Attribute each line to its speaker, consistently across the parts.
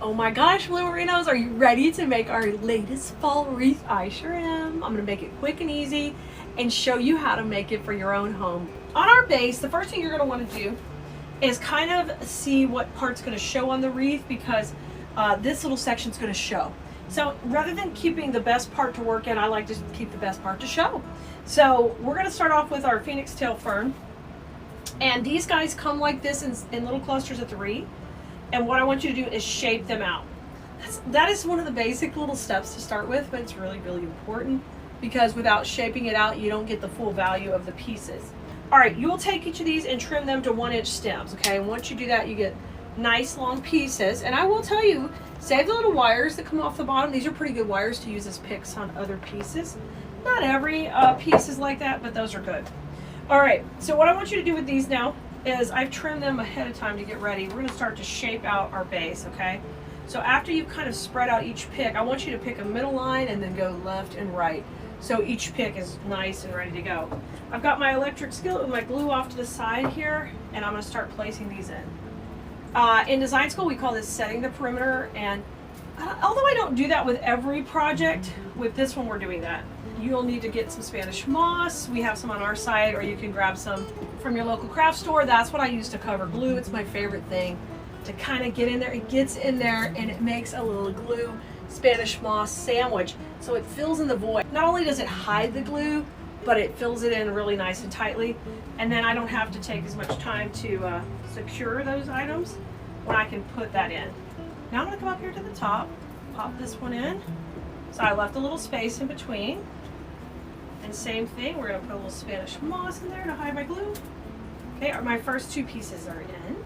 Speaker 1: Oh my gosh, Blue-Marinos, are you ready to make our latest fall wreath? I sure am. I'm gonna make it quick and easy and show you how to make it for your own home. On our base, the first thing you're gonna wanna do is kind of see what part's gonna show on the wreath, because this little section's gonna show. So rather than keeping the best part to work in, I like to keep the best part to show. So we're gonna start off with our phoenix tail fern. And these guys come like this in little clusters of 3. And what I want you to do is shape them out. That is one of the basic little steps to start with, but it's really, really important, because without shaping it out, you don't get the full value of the pieces. All right, you will take each of these and trim them to 1-inch stems, okay? And once you do that, you get nice long pieces. And I will tell you, save the little wires that come off the bottom. These are pretty good wires to use as picks on other pieces. Not every piece is like that, but those are good. All right, so what I want you to do with these now is I've trimmed them ahead of time to get ready. We're gonna start to shape out our base, okay? So after you've kind of spread out each pick, I want you to pick a middle line and then go left and right. So each pick is nice and ready to go. I've got my electric skillet with my glue off to the side here, and I'm gonna start placing these in. In design school, we call this setting the perimeter, and although I don't do that with every project, with this one we're doing that. You'll need to get some Spanish moss. We have some on our site, or you can grab some from your local craft store. That's what I use to cover glue. It's my favorite thing to kind of get in there. It gets in there and it makes a little glue Spanish moss sandwich. So it fills in the void. Not only does it hide the glue, but it fills it in really nice and tightly. And then I don't have to take as much time to secure those items when I can put that in. Now I'm gonna come up here to the top, pop this one in. So I left a little space in between. And same thing, we're gonna put a little Spanish moss in there to hide my glue. Okay, my first 2 pieces are in.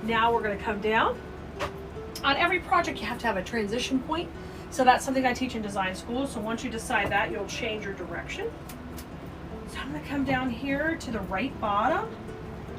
Speaker 1: Now we're gonna come down. On every project, you have to have a transition point. So that's something I teach in design school. So once you decide that, you'll change your direction. So I'm gonna come down here to the right bottom,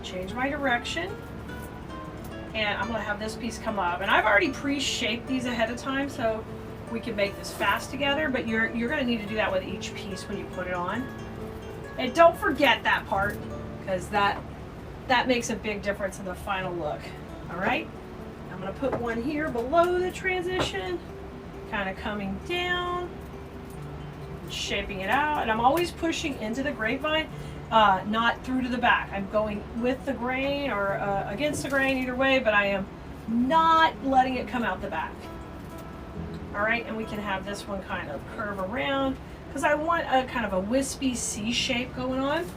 Speaker 1: change my direction, and I'm gonna have this piece come up. And I've already pre-shaped these ahead of time, so we can make this fast together, but you're gonna need to do that with each piece when you put it on. And don't forget that part, because that makes a big difference in the final look. All right, I'm gonna put one here below the transition, kind of coming down, shaping it out, and I'm always pushing into the grapevine, not through to the back. I'm going with the grain or against the grain, either way, but I am not letting it come out the back. All right, and we can have this one kind of curve around, because I want a kind of a wispy C shape going on.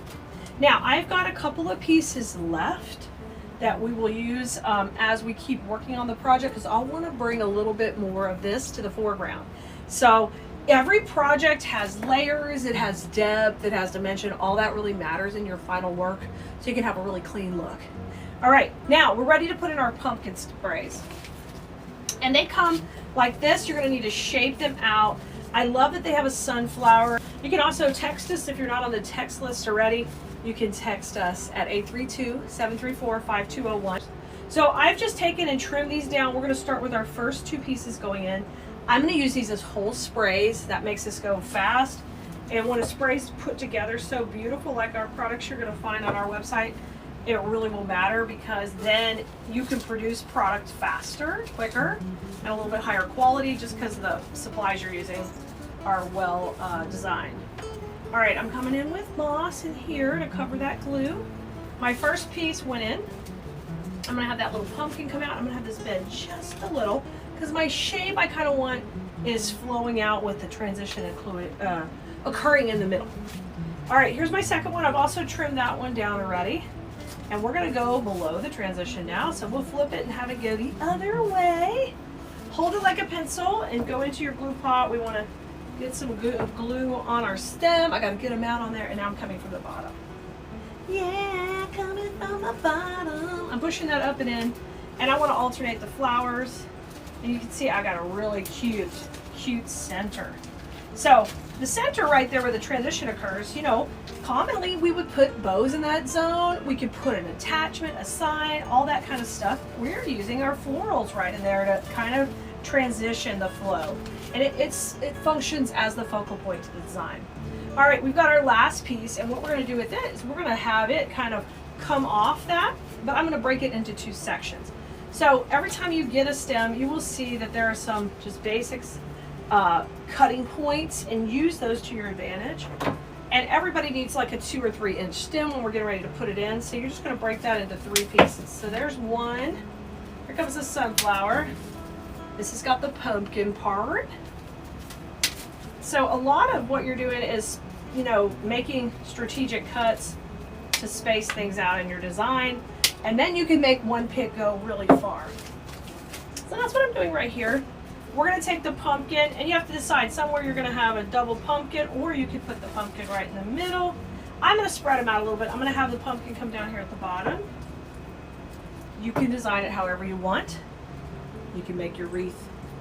Speaker 1: Now, I've got a couple of pieces left that we will use as we keep working on the project, because I want to bring a little bit more of this to the foreground. So every project has layers, it has depth, it has dimension. All that really matters in your final work, so you can have a really clean look. All right, now we're ready to put in our pumpkin sprays. And they come like this. You're going to need to shape them out. I love that they have a sunflower. You can also text us if you're not on the text list already. You can text us at 832-734-5201. So I've just taken and trimmed these down. We're going to start with our first 2 pieces going in. I'm going to use these as whole sprays. That makes this go fast. And when a spray's put together so beautiful, like our products you're going to find on our website, it really will matter, because then you can produce product faster, quicker, and a little bit higher quality, just because the supplies you're using are well designed. All right, I'm coming in with moss in here to cover that glue. My first piece went in. I'm gonna have that little pumpkin come out. I'm gonna have this bend just a little, because my shape I kind of want is flowing out with the transition occurring in the middle. All right, here's my second one. I've also trimmed that one down already. And we're gonna go below the transition now. So we'll flip it and have it go the other way. Hold it like a pencil and go into your glue pot. We wanna get some glue on our stem. I got a good amount on there, and now I'm coming from the bottom. Yeah, coming from the bottom. I'm pushing that up and in, and I wanna alternate the flowers. And you can see I got a really cute center. So the center right there where the transition occurs, you know, commonly we would put bows in that zone. We could put an attachment, a sign, all that kind of stuff. We're using our florals right in there to kind of transition the flow. And it functions as the focal point to the design. All right, we've got our last piece, and what we're gonna do with it is we're gonna have it kind of come off that, but I'm gonna break it into 2 sections. So every time you get a stem, you will see that there are some just basics cutting points, and use those to your advantage. And everybody needs like a 2 or 3 inch stem when we're getting ready to put it in. So you're just going to break that into 3 pieces. So there's one. Here comes the sunflower. This has got the pumpkin part. So a lot of what you're doing is, you know, making strategic cuts to space things out in your design. And then you can make one pick go really far. So that's what I'm doing right here. We're going to take the pumpkin, and you have to decide somewhere you're going to have a double pumpkin, or you could put the pumpkin right in the middle. I'm going to spread them out a little bit. I'm going to have the pumpkin come down here at the bottom. You can design it however you want. You can make your wreath,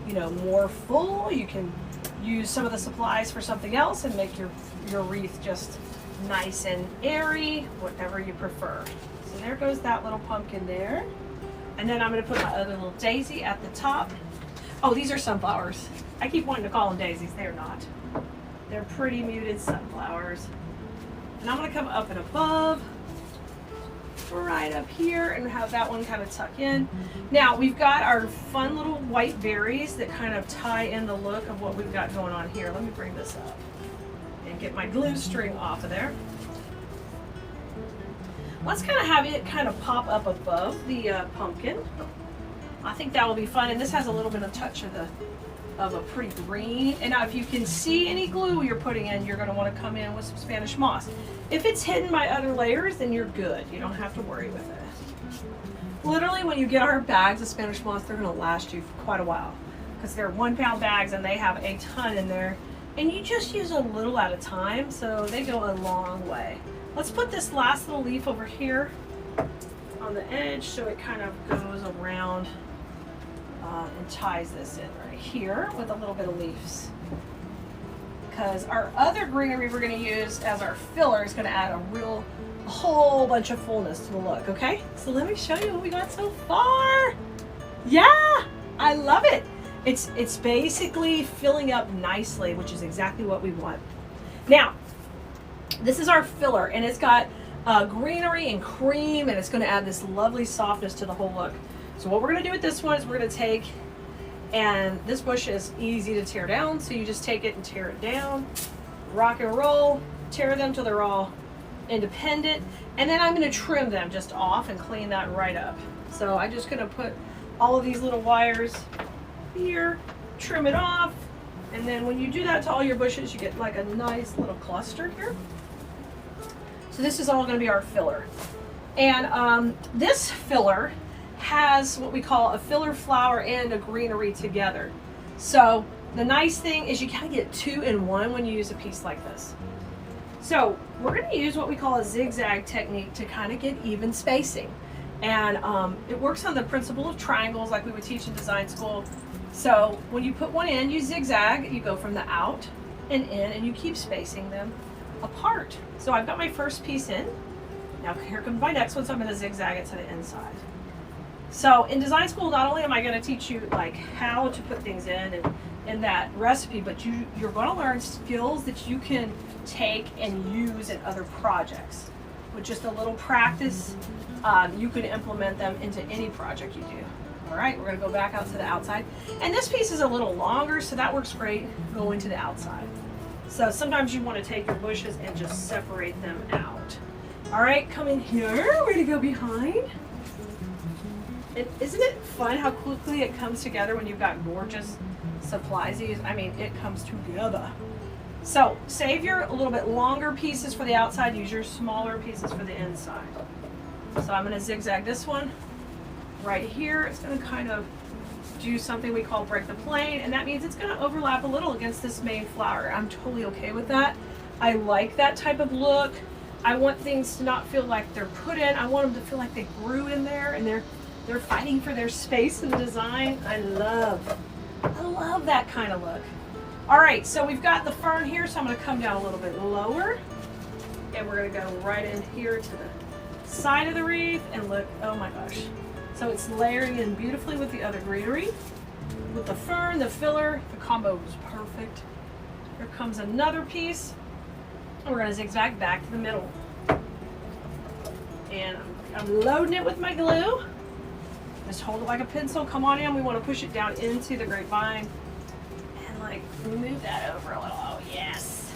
Speaker 1: you know, more full. You can use some of the supplies for something else and make your wreath just nice and airy, whatever you prefer. So there goes that little pumpkin there. And then I'm going to put my other little daisy at the top. Oh, these are sunflowers. I keep wanting to call them daisies. They're not. They're pretty muted sunflowers. And I'm going to come up and above, right up here, and have that one kind of tuck in. Now, we've got our fun little white berries that kind of tie in the look of what we've got going on here. Let me bring this up and get my glue string off of there. Let's kind of have it kind of pop up above the pumpkin. I think that will be fun, and this has a little bit of touch of a pretty green. And now if you can see any glue you're putting in, you're going to want to come in with some Spanish moss. If it's hidden by other layers, then you're good. You don't have to worry with it. Literally, when you get our bags of Spanish moss, they're going to last you for quite a while, because they're 1 pound bags and they have a ton in there, and you just use a little at a time, so they go a long way. Let's put this last little leaf over here on the edge so it kind of goes around and ties this in right here with a little bit of leaves. Because our other greenery we're going to use as our filler is going to add a whole bunch of fullness to the look, okay? So let me show you what we got so far. Yeah, I love it. It's basically filling up nicely, which is exactly what we want. Now, this is our filler, and it's got greenery and cream, and it's going to add this lovely softness to the whole look. So what we're going to do with this one is we're going to take, and this bush is easy to tear down, so you just take it and tear it down, rock and roll, tear them till they're all independent, and then I'm going to trim them just off and clean that right up. So I'm just going to put all of these little wires here, trim it off, and then when you do that to all your bushes, you get like a nice little cluster here. So this is all going to be our filler. And this filler has what we call a filler flower and a greenery together. So the nice thing is you kind of get 2 in 1 when you use a piece like this. So we're going to use what we call a zigzag technique to kind of get even spacing. And it works on the principle of triangles like we would teach in design school. So when you put one in, you zigzag, you go from the out and in, and you keep spacing them apart. So I've got my first piece in. Now here comes my next one, so I'm going to zigzag it to the inside. So in design school, not only am I going to teach you like how to put things in that recipe, but you're going to learn skills that you can take and use in other projects. With just a little practice, you can implement them into any project you do. All right, we're going to go back out to the outside. And this piece is a little longer, so that works great going to the outside. So sometimes you want to take your bushes and just separate them out. All right, come in here. We're going to go behind. And isn't it fun how quickly it comes together when you've got gorgeous supplies? I mean, it comes together. So save your a little bit longer pieces for the outside. Use your smaller pieces for the inside. So I'm going to zigzag this one right here. It's going to kind of do something we call break the plane, and that means it's going to overlap a little against this main flower. I'm totally okay with that. I like that type of look. I want things to not feel like they're put in. I want them to feel like they grew in there, and they're fighting for their space in the design. I love that kind of look. All right, so we've got the fern here, so I'm going to come down a little bit lower, and we're going to go right in here to the side of the wreath, and look, oh my gosh. So it's layering in beautifully with the other greenery. With the fern, the filler, the combo is perfect. Here comes another piece, and we're going to zigzag back to the middle. And I'm loading it with my glue. Just hold it like a pencil. Come on in. We want to push it down into the grapevine. And like move that over a little. Oh, yes.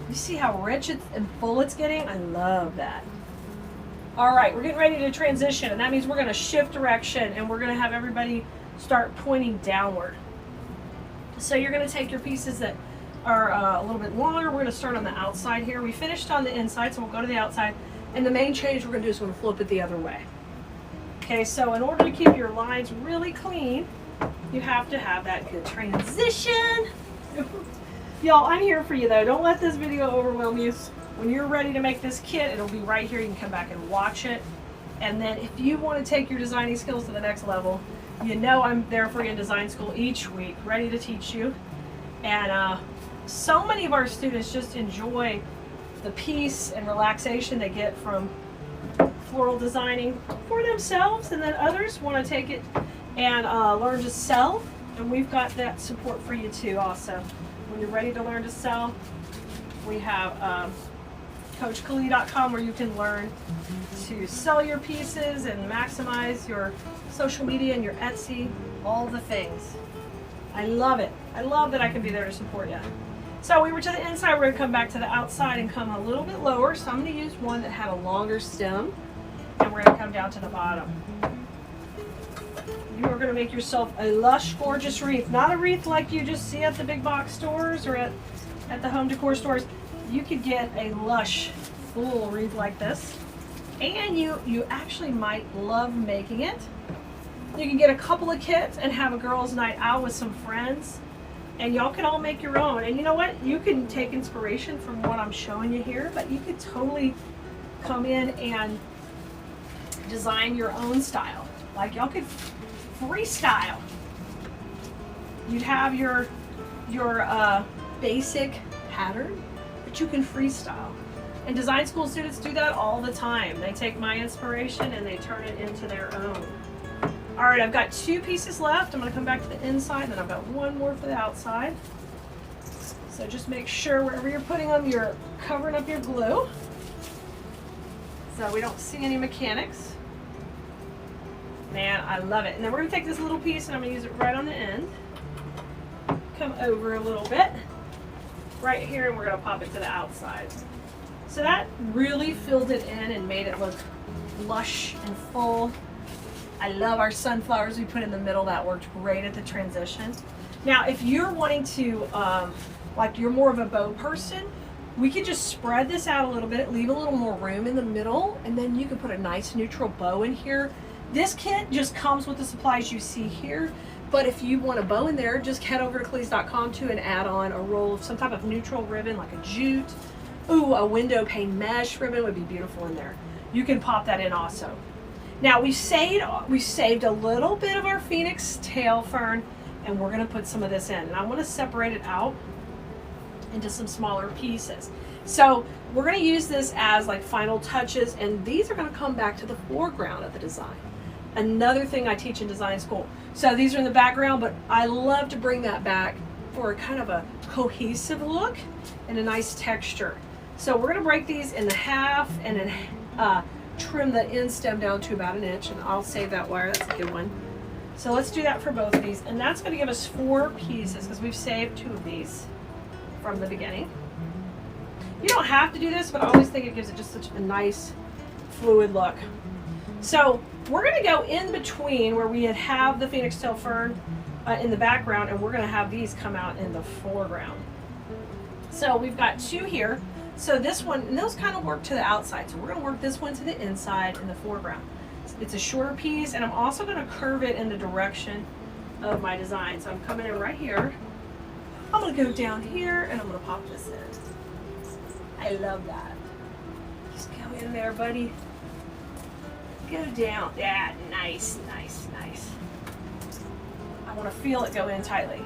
Speaker 1: You see how rich and full it's getting? I love that. All right, we're getting ready to transition, and that means we're going to shift direction, and we're going to have everybody start pointing downward. So you're going to take your pieces that are a little bit longer. We're going to start on the outside here. We finished on the inside, so we'll go to the outside. And the main change we're going to do is we're going to flip it the other way. Okay, so in order to keep your lines really clean, you have to have that good transition. Y'all, I'm here for you though. Don't let this video overwhelm you. When you're ready to make this kit, it'll be right here. You can come back and watch it. And then if you want to take your designing skills to the next level, you know I'm there for you in design school each week, ready to teach you. And so many of our students just enjoy the peace and relaxation they get from floral designing for themselves, and then others want to take it and learn to sell, and we've got that support for you too also. When you're ready to learn to sell, we have CoachKali.com where you can learn to sell your pieces and maximize your social media and your Etsy, all the things. I love it. I love that I can be there to support you. So we were to the inside, we're going to come back to the outside and come a little bit lower. So I'm going to use one that had a longer stem, and we're going to come down to the bottom. You are going to make yourself a lush, gorgeous wreath. Not a wreath like you just see at the big box stores or at the home decor stores. You could get a lush, full wreath like this. And you actually might love making it. You can get a couple of kits and have a girls' night out with some friends. And y'all can all make your own. And you know what? You can take inspiration from what I'm showing you here, but you could totally come in and design your own style. Like y'all could freestyle. You'd have your basic pattern, but you can freestyle. And design school students do that all the time. They take my inspiration and they turn it into their own. All right, I've got 2 pieces left. I'm going to come back to the inside, and then I've got 1 more for the outside. So just make sure wherever you're putting them, you're covering up your glue so we don't see any mechanics. Man, I love it. And then we're going to take this little piece, and I'm going to use it right on the end. Come over a little bit right here, and we're going to pop it to the outside. So that really filled it in and made it look lush and full. I love our sunflowers we put in the middle. That worked great at the transition. Now, if you're wanting to, like you're more of a bow person, we could just spread this out a little bit, leave a little more room in the middle, and then you can put a nice neutral bow in here. This kit just comes with the supplies you see here, but if you want a bow in there, just head over to Kalis.com too and add on a roll of some type of neutral ribbon like a jute. Ooh, a window pane mesh ribbon would be beautiful in there. You can pop that in also. Now we saved a little bit of our Phoenix tail fern, and we're going to put some of this in. And I want to separate it out into some smaller pieces. So we're going to use this as like final touches, and these are going to come back to the foreground of the design. Another thing I teach in design school. So these are in the background, but I love to bring that back for a kind of a cohesive look and a nice texture. So we're going to break these into half and then trim the end stem down to about 1 inch, and I'll save that wire. That's a good one. So let's do that for both of these, and that's going to give us 4 pieces because we've saved 2 of these from the beginning. You don't have to do this, but I always think it gives it just such a nice fluid look. So we're going to go in between where we have the Phoenix tail fern in the background, and we're going to have these come out in the foreground. So we've got 2 here. So this one, and those kind of work to the outside. So we're going to work this one to the inside in the foreground. It's a shorter piece, and I'm also going to curve it in the direction of my design. So I'm coming in right here. I'm going to go down here, and I'm going to pop this in. I love that. Just go in there, buddy. Go down. Yeah, nice, nice, nice. I want to feel it go in tightly.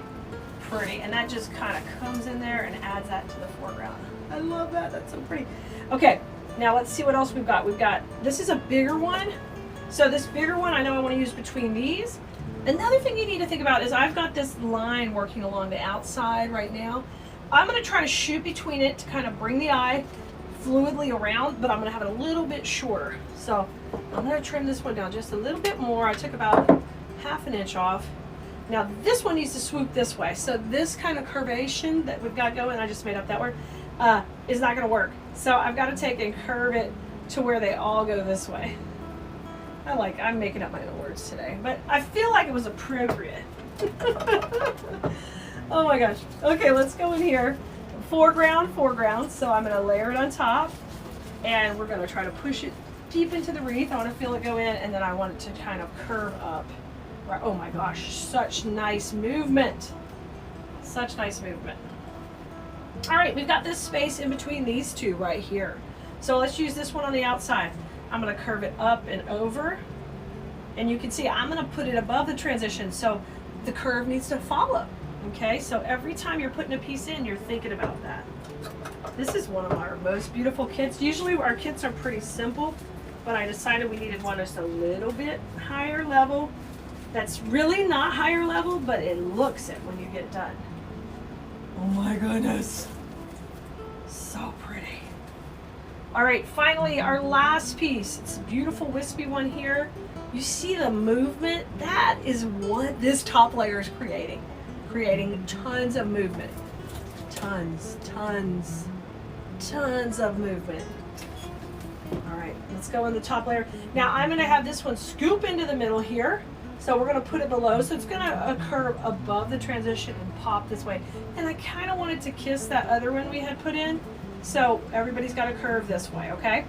Speaker 1: Pretty. And that just kind of comes in there and adds that to the foreground. I love that. That's so pretty. Okay, now let's see what else we've got. We've got, this is a bigger one. So this bigger one, I know I want to use between these. Another thing you need to think about is I've got this line working along the outside right now. I'm going to try to shoot between it to kind of bring the eye fluidly around, but I'm gonna have it a little bit shorter. So I'm gonna trim this one down just a little bit more. I took about ½ an inch off. Now this one needs to swoop this way. So this kind of curvation that we've got going, I just made up that word, is not gonna work. So I've got to take and curve it to where they all go this way. I'm making up my own words today, but I feel like it was appropriate. Oh my gosh. Okay, let's go in here. Foreground. So I'm gonna layer it on top, and we're gonna try to push it deep into the wreath. I want to feel it go in, and then I want it to kind of curve up. Oh my gosh, such nice movement. Such nice movement. All right, we've got this space in between these two right here. So let's use this one on the outside. I'm gonna curve it up and over. And you can see I'm gonna put it above the transition, so the curve needs to follow. Okay, so every time you're putting a piece in, you're thinking about that. This is one of our most beautiful kits. Usually our kits are pretty simple, but I decided we needed one just a little bit higher level. That's really not higher level, but it looks it when you get done. Oh my goodness. So pretty. All right, finally, our last piece. It's a beautiful wispy one here. You see the movement? That is what this top layer is creating. Creating tons of movement. Tons of movement. All right, let's go in the top layer. Now I'm gonna have this one scoop into the middle here. So we're gonna put it below. So it's gonna curve above the transition and pop this way. And I kind of wanted to kiss that other one we had put in. So everybody's got to curve this way, okay?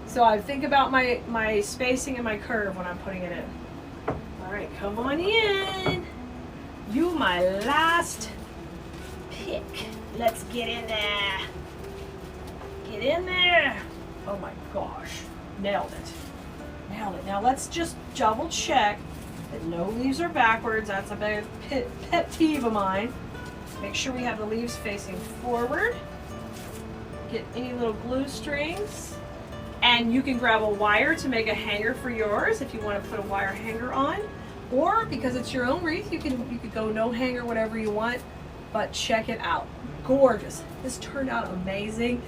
Speaker 1: So I think about my spacing and my curve when I'm putting it in. All right, come on in. You my last pick. Let's get in there. Get in there. Oh my gosh, nailed it. Nailed it. Now let's just double check that no leaves are backwards. That's a big pet peeve of mine. Make sure we have the leaves facing forward. Get any little glue strings, and you can grab a wire to make a hanger for yours if you want to put a wire hanger on, or because it's your own wreath, you could go no hanger, whatever you want. But check it out, gorgeous. This turned out amazing.